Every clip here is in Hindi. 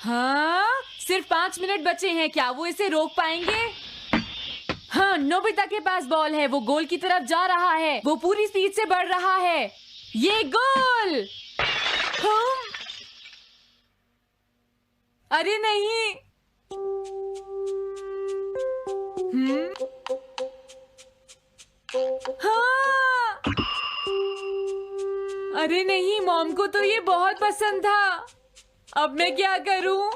हाँ, सिर्फ 5 मिनट बचे हैं, क्या वो इसे रोक पाएंगे? हाँ, नोबिता के पास बॉल है, वो गोल की तरफ जा रहा है, वो पूरी स्पीड से बढ़ रहा है। ये गोल! हाँ? अरे नहीं! हाँ! अरे नहीं, मॉम को तो ये बहुत पसंद था। अब मैं क्या करूं?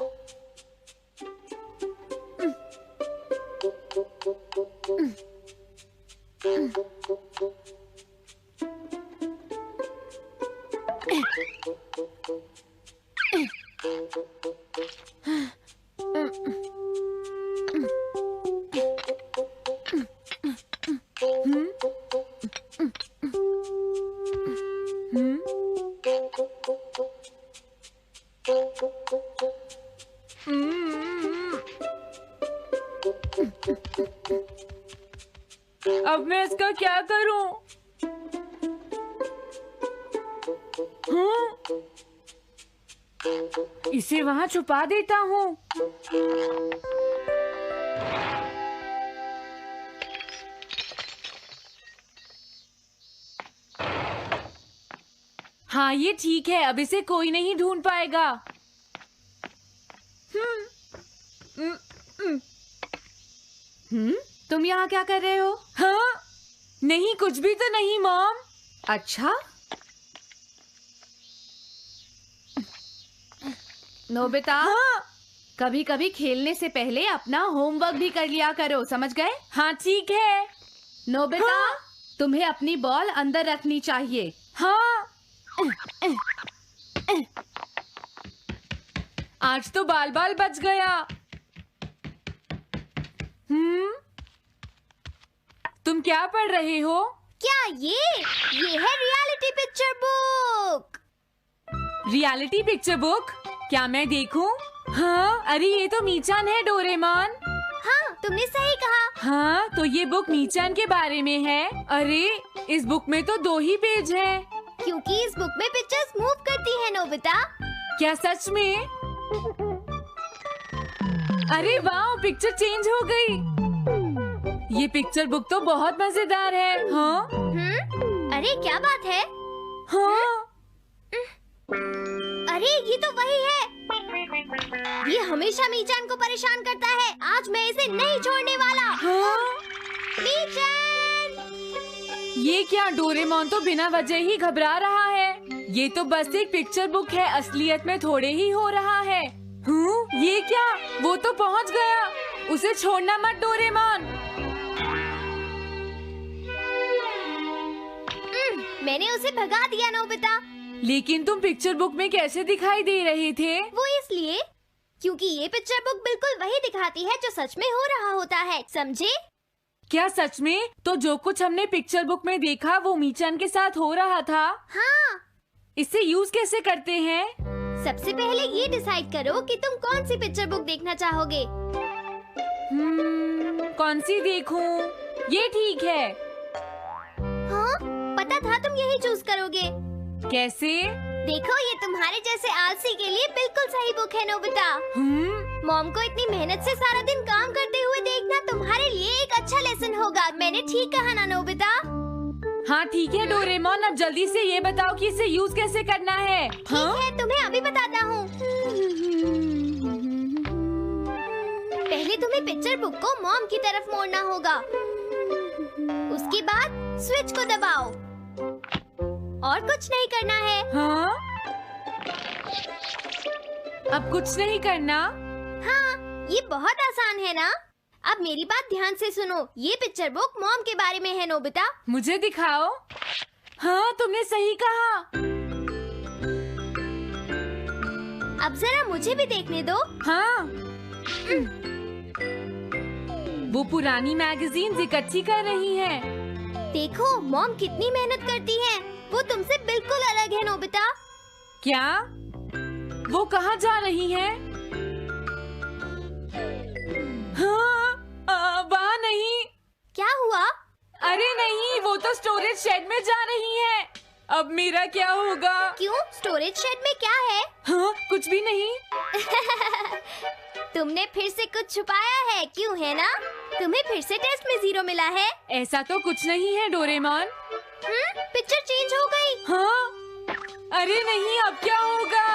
अब मैं इसका क्या करूं? इसे वहां छुपा देता हूं। हाँ, ये ठीक है, अब इसे कोई नहीं ढूंढ पाएगा। तुम यहाँ क्या कर रहे हो? हाँ? नहीं, कुछ भी तो नहीं मॉम। अच्छा, नोबिता, हाँ? कभी कभी खेलने से पहले अपना होमवर्क भी कर लिया करो, समझ गए? हाँ ठीक है। नोबिता, हाँ? तुम्हें अपनी बॉल अंदर रखनी चाहिए। हाँ? आज तो बाल बाल बच गया। तुम क्या पढ़ रहे हो? क्या ये है reality picture book. Reality picture book? क्या मैं देखूं? हाँ, अरे ये तो मीचान है, डोरेमोन। हाँ, तुमने सही कहा। हाँ, तो ये बुक मीचान के बारे में है। अरे इस बुक में तो 2 ही पेज हैं। क्योंकि इस बुक में पिक्चर्स मूव करती हैं, नोबिता। क्या सच में? अरे वाह, पिक्चर चेंज हो गई। ये पिक्चर बुक तो बहुत मजेदार है। हाँ? अरे क्या बात है? हाँ? अरे ये तो वही है। ये हमेशा मीचान को परेशान करता है। आज मैं इसे नहीं छोड़ने वाला। हाँ? मीचान! ये क्या, डोरेमोन तो बिना वजह ही घबरा रहा है। ये तो बस एक पिक्चर बुक है, असलियत में थोड़े ही हो रहा है। ये क्या, वो तो पहुंच गया। उसे छोड़ना मत डोरेमोन। मैंने उसे भगा दिया, नोबिता। लेकिन तुम पिक्चर बुक में कैसे दिखाई दे रहे थे? वो इसलिए क्योंकि ये पिक्चर बुक बिल्कुल वही दिखाती है जो सच में हो रहा होता है, समझे? क्या सच में? तो जो कुछ हमने पिक्चर बुक में देखा वो मीचान के साथ हो रहा था? हाँ। इसे यूज कैसे करते हैं? सबसे पहले ये डिसाइड करो कि तुम कौन सी पिक्चर बुक देखना चाहोगे। कौन सी देखूं? ये ठीक है। हाँ, पता था तुम यही चूज करोगे। कैसे? देखो, ये तुम्हारे जैसे आलसी के लिए बिल्कुल सही बुक है, नोबिता। मॉम को इतनी मेहनत से सारा दिन काम करते हुए देखना तुम्हारे लिए एक अच्छा लेसन होगा। मैंने ठीक कहा ना, नोबिता? हाँ ठीक है डोरेमोन, अब जल्दी से ये बताओ कि इसे यूज कैसे करना है। ठीक है, तुम्हें अभी बताता हूँ। पहले तुम्हें पिक्चर बुक को मॉम की तरफ मोड़ना होगा। उसके बाद स्विच को दबाओ। और कुछ नहीं करना है। हाँ? अब कुछ नहीं करना? हाँ, ये बहुत आसान है ना? अब मेरी बात ध्यान से सुनो। ये पिक्चर बुक मॉम के बारे में है, नोबिता। मुझे दिखाओ। हाँ, तुमने सही कहा। अब जरा मुझे भी देखने दो। हाँ। वो पुरानी मैगजीन्स इकट्ठी कर रही है। देखो, मॉम कितनी मेहनत करती है। वो तुमसे बिल्कुल अलग है, नोबिता। क्या? वो कहाँ जा रही है? हाँ, वहाँ नहीं। क्या हुआ? अरे नहीं, वो तो स्टोरेज शेड में जा रही है। अब मेरा क्या होगा? क्यों? स्टोरेज शेड में क्या है? हाँ, कुछ भी नहीं। तुमने फिर से कुछ छुपाया है, क्यों है ना? तुम्हें फिर से टेस्ट में 0 मिला है। ऐसा तो कुछ नहीं है डोरेमोन। पिक्चर चेंज हो गई। हाँ? अरे नहीं, अब क्या होगा?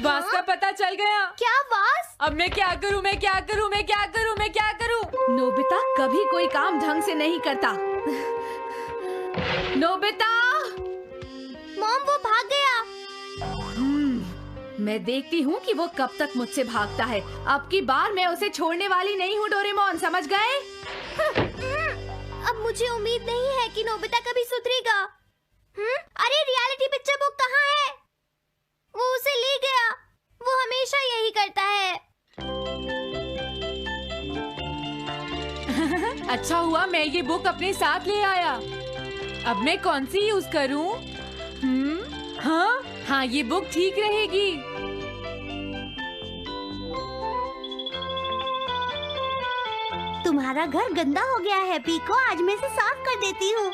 वास का पता चल गया। क्या वास? अब मैं क्या करूँ? मैं क्या करूँ? मैं क्या करूँ? मैं क्या करूँ? नोबिता कभी कोई काम ढंग से नहीं करता। नोबिता! मॉम, वो भाग गया। मैं देखती हूँ कि वो कब तक मुझसे भागता है। अब की बार मैं उसे छोड़ने वाली नहीं हूँ डोरेमोन, समझ गए? अब मुझे उम्मीद नहीं है कि नोबिता कभी सुधरेगा। अरे रियलिटी पिक्चर बुक कहाँ है? वो उसे ले गया। वो हमेशा यही करता है। अच्छा हुआ मैं ये बुक अपने साथ ले आया। अब मैं कौन सी यूज करूं? हाँ, ये बुक ठीक रहेगी। तुम्हारा घर गंदा हो गया है पीको, आज मैं इसे साफ कर देती हूँ।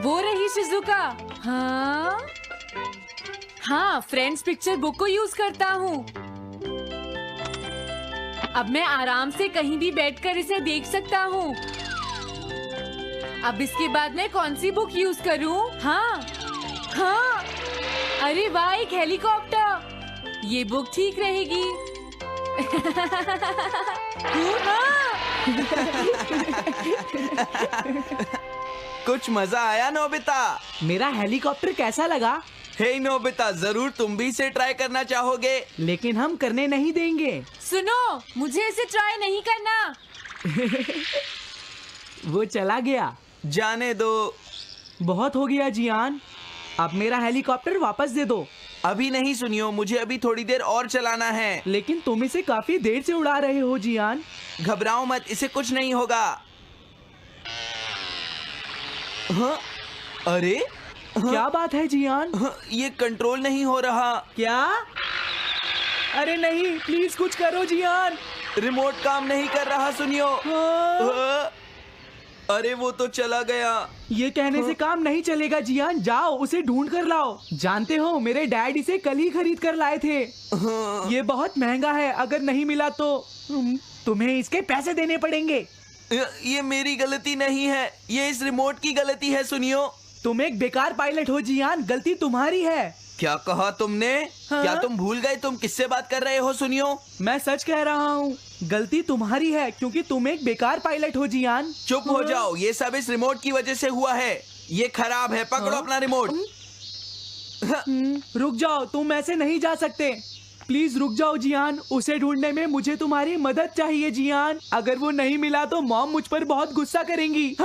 वो रही शिजुका। हाँ, फ्रेंड्स पिक्चर बुक को यूज करता हूँ। अब मैं आराम से कहीं भी बैठकर इसे देख सकता हूँ। अब इसके बाद मैं कौन सी बुक यूज करूँ? हाँ, अरे वाह, एक हेलीकॉप्टर। ये बुक ठीक रहेगी। कुछ मजा आया नोबिता? मेरा हेलीकॉप्टर कैसा लगा? हे नोबिता, जरूर तुम भी इसे ट्राई करना चाहोगे। लेकिन हम करने नहीं देंगे। सुनो, मुझे इसे ट्राई नहीं करना। वो चला गया। जाने दो। बहुत हो गया जियान, अब मेरा हेलीकॉप्टर वापस दे दो। अभी नहीं सुनियो, मुझे अभी थोड़ी देर और चलाना है। लेकिन तुम इसे काफी देर से उड़ा रहे हो जियान। घबराओ मत, इसे कुछ नहीं होगा। हाँ? अरे क्या बात है जियान? ये कंट्रोल नहीं हो रहा। क्या? अरे नहीं, प्लीज कुछ करो जियान। रिमोट काम नहीं कर रहा, सुनियो। हाँ। अरे वो तो चला गया। ये कहने से काम नहीं चलेगा जियान, जाओ उसे ढूंढ कर लाओ। जानते हो, मेरे डैड इसे कल ही खरीद कर लाए थे। ये बहुत महंगा है, अगर नहीं मिला तो तुम्हें इसके पैसे देने पड़ेंगे। ये मेरी गलती नहीं है, ये इस रिमोट की गलती है, सुनियो। तुम एक बेकार पायलट हो जियान, गलती तुम्हारी है। क्या कहा तुमने? हाँ? क्या तुम भूल गए तुम किससे बात कर रहे हो? सुनियो, मैं सच कह रहा हूँ, गलती तुम्हारी है क्योंकि तुम एक बेकार पायलट हो जियान। चुप हो जाओ, ये सब इस रिमोट की वजह से हुआ है। ये खराब है, पकड़ो अपना रिमोट। रुक जाओ, तुम ऐसे नहीं जा सकते। प्लीज रुक जाओ जियान, उसे ढूंढने में मुझे तुम्हारी मदद चाहिए जियान। अगर वो नहीं मिला तो मॉम मुझ पर बहुत गुस्सा करेंगी।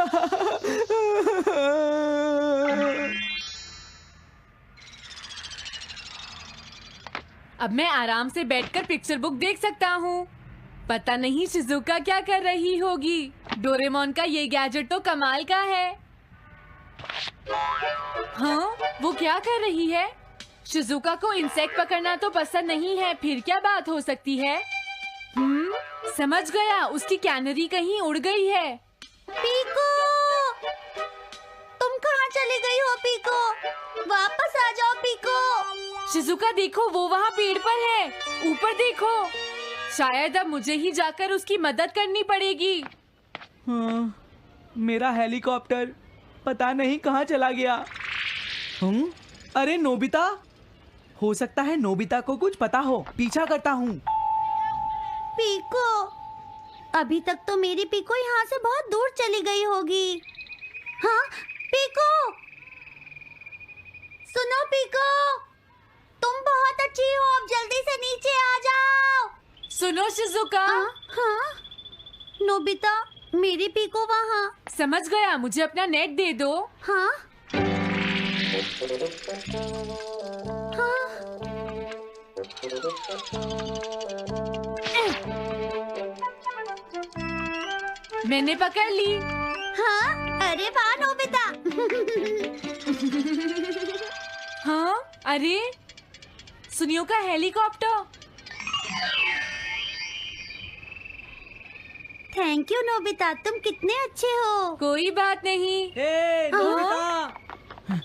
अब मैं आराम से बैठकर पिक्चर बुक देख सकता हूँ। पता नहीं शिजुका क्या कर रही होगी। डोरेमोन का ये गैजेट तो कमाल का है। हाँ, वो क्या कर रही है? शिजुका को इंसेक्ट पकड़ना तो पसंद नहीं है, फिर क्या बात हो सकती है? समझ गया, उसकी कैनरी कहीं उड़ गई है। पीको, तुम कहाँ चली गई हो पीको? वापस आ जाओ पीको। शिजुका देखो, वो वहाँ पेड़ पर है। ऊपर देखो। शायद अब मुझे ही जाकर उसकी मदद करनी पड़ेगी। हाँ, मेरा हेलीकॉप्टर पता नहीं कहाँ चला गया। अरे नोबिता, हो सकता है नोबिता को कुछ पता हो, पीछा करता हूँ। पीको, अभी तक तो मेरी पीको यहाँ से बहुत दूर चली गई होगी। हाँ पीको, सुनो पीको, तुम बहुत अच्छी हो, अब जल्दी से नीचे आ जाओ। सुनो शिजुका। हाँ, नोबिता, मेरी पीको वहाँ। समझ गया, मुझे अपना नेट दे दो। हाँ हाँ, मैंने पकड़ ली। हाँ, अरे वाह नोबिता। हाँ, अरे सुनियो का हेलीकॉप्टर। थैंक यू नोबिता, तुम कितने अच्छे हो। कोई बात नहीं। हे नोबिता,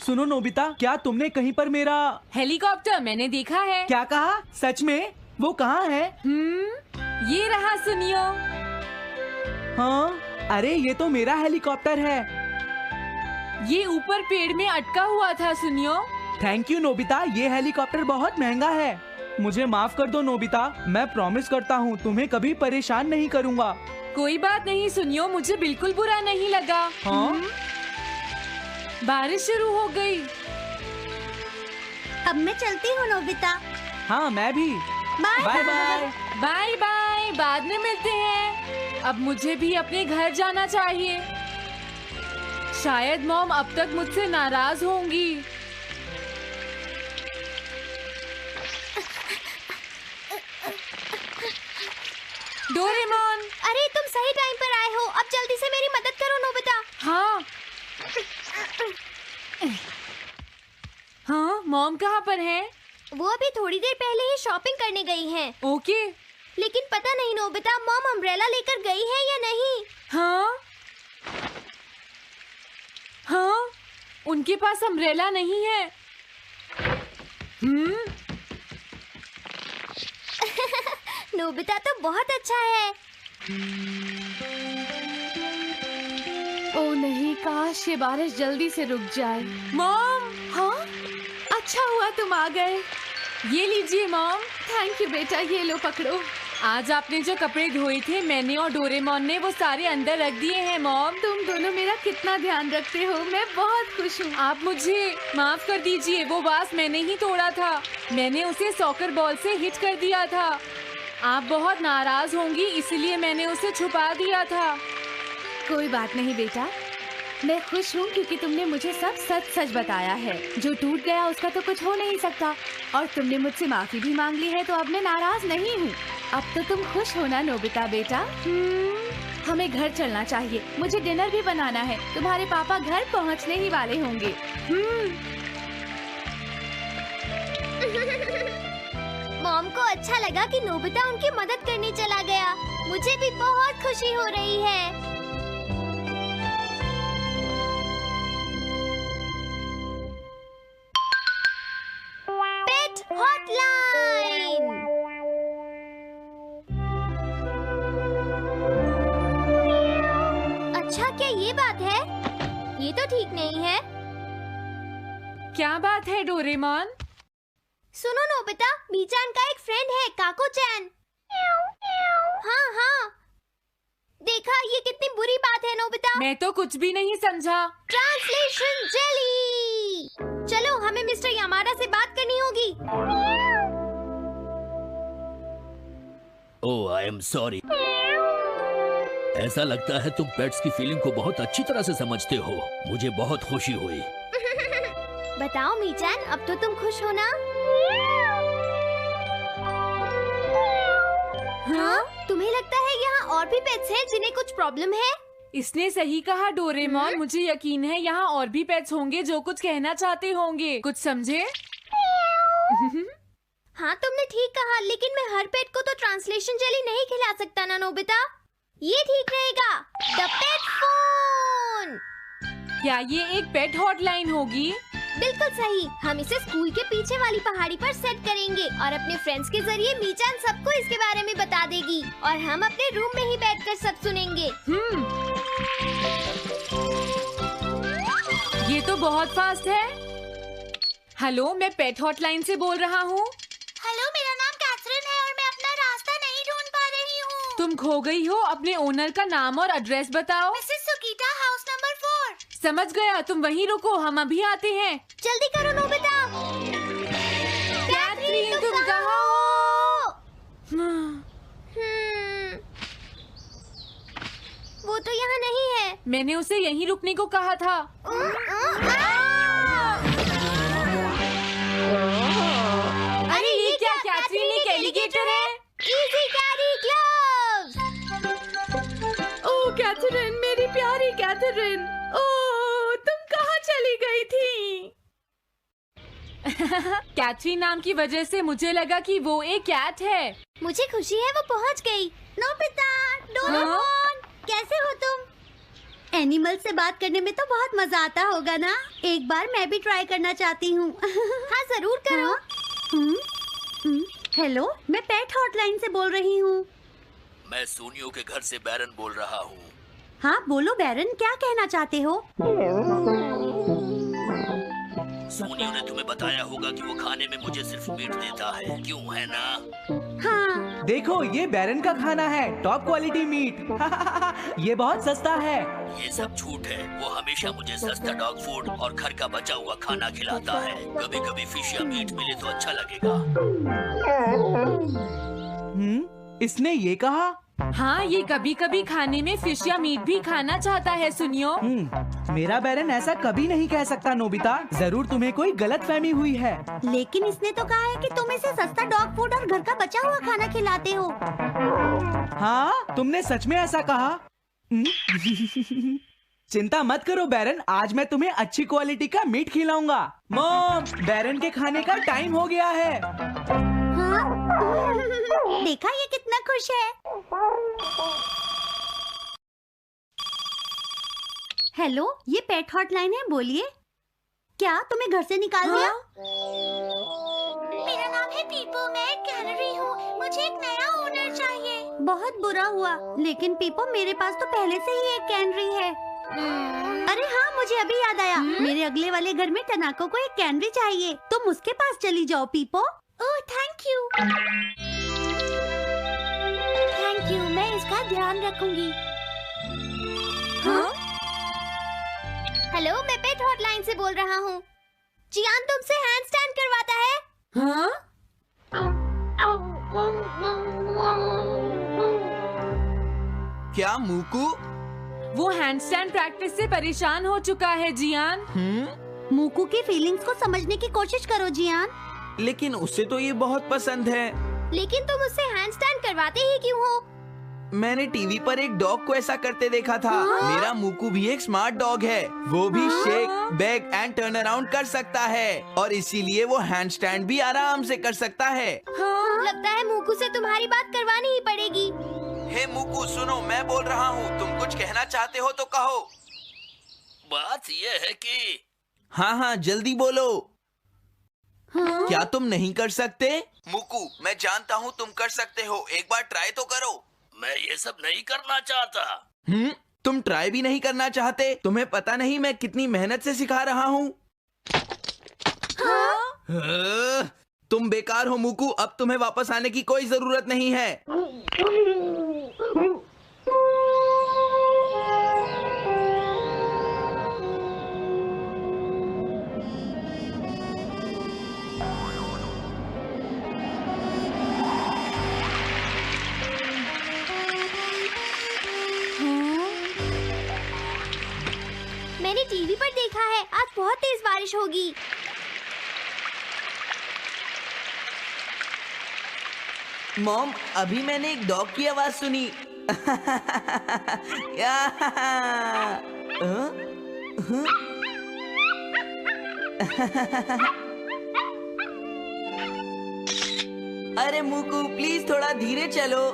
सुनो नोबिता, क्या तुमने कहीं पर मेरा हेलीकॉप्टर मैंने देखा है। क्या कहा? सच में? वो कहाँ है? ये रहा, सुनियो। हाँ, अरे ये तो मेरा हेलीकॉप्टर है। ये ऊपर पेड़ में अटका हुआ था, सुनियो। थैंक यू नोबिता, ये हेलीकॉप्टर बहुत महंगा है। मुझे माफ कर दो नोबिता, मैं प्रॉमिस करता हूँ तुम्हें कभी परेशान नहीं करूँगा। कोई बात नहीं सुनियो, मुझे बिल्कुल बुरा नहीं लगा। हाँ? बारिश शुरू हो गई। अब मैं चलती हूँ नोबिता। हाँ, मैं भी। Bye bye bye. Bye bye, बाद में मिलते हैं। अब मुझे भी अपने घर जाना चाहिए। शायद मॉम अब तक मुझसे नाराज होंगी। डोरेमोन। अरे तुम सही टाइम पर आए हो, अब जल्दी से मेरी मदद करो नोबिता। हाँ हाँ, मॉम कहाँ पर है? वो अभी थोड़ी देर पहले ही शॉपिंग करने गई हैं। ओके। लेकिन पता नहीं नोबिता, मॉम अम्ब्रेला लेकर गई है या नहीं। हाँ हाँ, उनके पास अम्ब्रेला नहीं है। नोबिता तो बहुत अच्छा है। ओ नहीं, काश ये बारिश जल्दी से रुक जाए। मॉम, हाँ, अच्छा हुआ तुम आ गए। ये लीजिए मॉम। थैंक यू बेटा, ये लो पकड़ो। आज आपने जो कपड़े धोए थे, मैंने और डोरेमोन ने वो सारे अंदर रख दिए हैं मॉम। तुम दोनों मेरा कितना ध्यान रखते हो, मैं बहुत खुश हूँ। आप मुझे माफ कर दीजिए, वो वास मैंने ही तोड़ा था। मैंने उसे सॉकर बॉल से हिट कर दिया था। आप बहुत नाराज होंगी, इसलिए मैंने उसे छुपा दिया था। कोई बात नहीं बेटा, मैं खुश हूँ क्योंकि तुमने मुझे सब सच सच बताया है। जो टूट गया उसका तो कुछ हो नहीं सकता, और तुमने मुझसे माफी भी मांग ली है, तो अब मैं नाराज नहीं हूँ। अब तो तुम खुश हो ना नोबिता बेटा? हमें घर चलना चाहिए, मुझे डिनर भी बनाना है। तुम्हारे पापा घर पहुँचने ही वाले होंगे। मॉम को अच्छा लगा कि नोबिता उनकी मदद करने चला गया। मुझे भी बहुत खुशी हो रही है। पेट हॉटलाइन। अच्छा, क्या ये बात है? ये तो ठीक नहीं है। क्या बात है डोरेमोन? सुनो नोबिता, मीचान का एक फ्रेंड है, काको-चैन। हाँ हाँ, देखा, ये कितनी बुरी बात है नोबिता। मैं तो कुछ भी नहीं समझा। Translation jelly. चलो, हमें मिस्टर यामाडा से बात करनी होगी। ओह, आई एम सॉरी। ऐसा लगता है तुम पेट्स की फीलिंग को बहुत अच्छी तरह से समझते हो। मुझे बहुत खुशी हुई। बताओ मीचान, अब तो तुम खुश हो ना? हाँ? तुम्हें लगता है यहाँ और भी पेट्स हैं जिन्हें कुछ प्रॉब्लम है? इसने सही कहा डोरेमोन। मुझे यकीन है यहाँ और भी पेट्स होंगे जो कुछ कहना चाहते होंगे। कुछ समझे? हाँ, तुमने ठीक कहा, लेकिन मैं हर पेट को तो ट्रांसलेशन जेली नहीं खिला सकता ना नोबिता। ये ठीक रहेगा। The pet phone. क्या ये एक पेट हॉटलाइन होगी? बिल्कुल सही। हम इसे स्कूल के पीछे वाली पहाड़ी पर सेट करेंगे और अपने फ्रेंड्स के जरिए मीचान सबको इसके बारे में बता देगी, और हम अपने रूम में ही बैठकर सब सुनेंगे। ये तो बहुत फास्ट है। हेलो, मैं पेट हॉटलाइन से बोल रहा हूँ। हेलो, मेरा नाम कैथरीन है और मैं अपना रास्ता नहीं ढूंढ पा रही हूँ। तुम खो गई हो, अपने ओनर का नाम और एड्रेस बताओ। Mrs Sukita, house number 4। समझ गया, तुम वहीं रुको, हम अभी आते हैं। जल्दी करो नोबिता। कैथरीन, तुम कहाँ हो? वो तो यहाँ नहीं है। मैंने उसे यहीं रुकने को कहा था। अरे ये क्या, कैथरीन एक एलिगेटर है। Easy carry gloves. Oh Catherine, मेरी प्यारी कैथरीन, ओह तुम कहाँ चली गई थी? कैथरीन नाम की वजह से मुझे लगा कि वो एक कैट है। मुझे खुशी है वो पहुँच गई। Nobita, Doraemon. एनिमल से बात करने में तो बहुत मजा आता होगा ना? एक बार मैं भी ट्राई करना चाहती हूँ। हाँ जरूर करो। हेलो, मैं पेट हॉटलाइन से बोल रही हूँ। मैं सोनियो के घर से बैरन बोल रहा हूँ। हाँ बोलो बैरन, क्या कहना चाहते हो? सोनियो ने तुम्हें बताया होगा कि वो खाने में मुझे सिर्फ मीट देता है, क्यों है ना? हाँ। देखो ये बैरन का खाना है, टॉप क्वालिटी मीट। ये बहुत सस्ता है। ये सब झूठ है। वो हमेशा मुझे सस्ता डॉग फूड और घर का बचा हुआ खाना खिलाता है। कभी कभी फिश या मीट मिले तो अच्छा लगेगा। इसने ये कहा? हाँ, ये कभी कभी खाने में फिश या मीट भी खाना चाहता है सुनियो। मेरा बैरन ऐसा कभी नहीं कह सकता नोबिता। जरूर तुम्हें कोई गलतफहमी हुई है। लेकिन इसने तो कहा है कि तुम इसे सस्ता डॉग फूड और घर का बचा हुआ खाना खिलाते हो। हाँ, तुमने सच में ऐसा कहा? चिंता मत करो बैरन, आज मैं तुम्हें अच्छी क्वालिटी का मीट खिलाऊंगा। मॉम, बैरन के खाने का टाइम हो गया है। हाँ? देखा ये कितना खुश है। हेलो, ये पेट हॉटलाइन है, बोलिए। क्या तुम्हें घर से निकाल दिया? मेरा नाम है पीपो, मैं एक कैनरी हूँ। मुझे एक नया ओनर चाहिए। बहुत बुरा हुआ, लेकिन पीपो मेरे पास तो पहले से ही एक कैनरी है। अरे हाँ, मुझे अभी याद आया। मेरे अगले वाले घर में टनाको को एक कैनरी चाहिए। तुम उसके पास चली जाओ पीपो। Oh thank you. Thank you, मैं इसका ध्यान रखूंगी। हाँ? हेलो, मैं पेट हॉटलाइन से बोल रहा हूँ। जियान तुमसे हैंडस्टैंड करवाता है। हाँ? क्या मूकू? वो हैंडस्टैंड प्रैक्टिस से परेशान हो चुका है जियान। मूकू की फीलिंग्स को समझने की कोशिश करो जियान। लेकिन उसे तो ये बहुत पसंद है। लेकिन तुम उससे हैंडस्टैंड करवाते ही क्यों हो? मैंने टीवी पर एक डॉग को ऐसा करते देखा था। मेरा मूकू भी एक स्मार्ट डॉग है। वो भी shake, bag and turn around कर सकता है और इसीलिए वो हैंडस्टैंड भी आराम से कर सकता है। लगता है मूकू से तुम्हारी बात करवानी ही पड़ेगी। हे मूकू, सुनो, मैं बोल रहा हूँ। तुम कुछ कहना चाहते हो तो कहो। बात ये है कि हाँ हाँ, जल्दी बोलो। क्या तुम नहीं कर सकते? मूकू, मैं जानता हूँ तुम कर सकते हो। एक बार ट्राई तो करो। मैं ये सब नहीं करना चाहता। तुम ट्राई भी नहीं करना चाहते? तुम्हें पता नहीं मैं कितनी मेहनत से सिखा रहा हूँ। तुम बेकार हो मूकू। अब तुम्हें वापस आने की कोई जरूरत नहीं है। मैंने टीवी पर देखा है, आज बहुत तेज बारिश होगी। मॉम, अभी मैंने एक डॉग की आवाज सुनी। अरे मूकू, प्लीज थोड़ा धीरे चलो।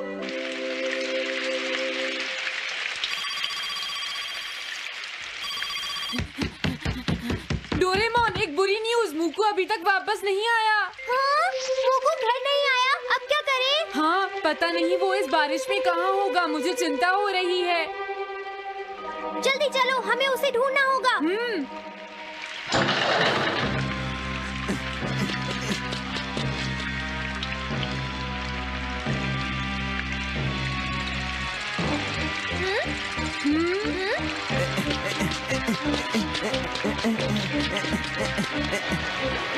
डोरेमोन, एक बुरी न्यूज़, मूकू अभी तक वापस नहीं आया। हाँ? मूकू घर नहीं आया, अब क्या करें? हाँ, पता नहीं वो इस बारिश में कहाँ होगा। मुझे चिंता हो रही है। जल्दी चलो, हमें उसे ढूंढना होगा।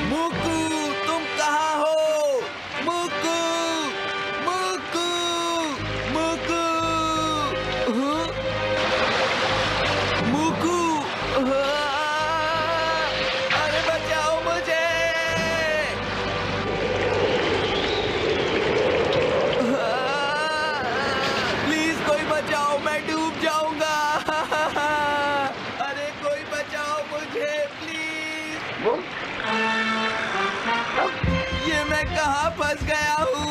मूकू, तुम कहाँ हो? मूकू, मूकू, मूकू, मूकू, अरे बचाओ मुझे। प्लीज कोई बचाओ, मैं डूब जाऊंगा। अरे कोई बचाओ मुझे प्लीज। ये मैं कहाँ फंस गया हूँ?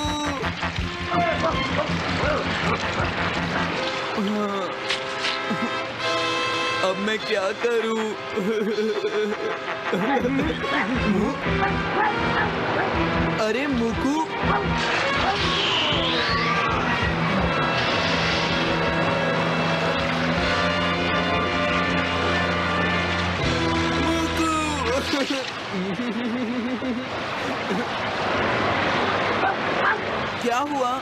अब अब मैं क्या करूं? अरे मुकू, क्या हुआ?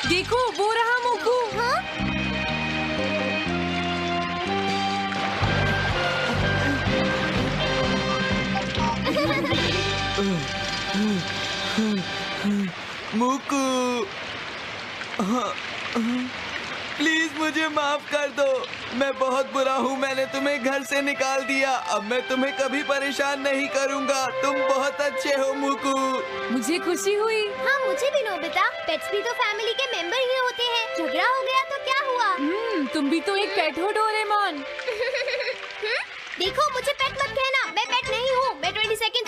देखो वो रहा मुकू। हाँ? मुकू, प्लीज मुझे माफ कर दो। मैं बहुत बुरा हूँ, मैंने तुम्हें घर से निकाल दिया। अब मैं तुम्हें कभी परेशान नहीं करूँगा। तुम बहुत अच्छे हो मुकू। मुझे खुशी हुई। हाँ मुझे भी नोबिता, पेट्स भी तो फैमिली के मेंबर ही होते हैं। झगड़ा हो गया तो क्या हुआ? तुम भी तो एक पेट हो डोरेमोन। देखो मुझे पेट मत कहना, मैं पेट नहीं हूँ। मैं 22nd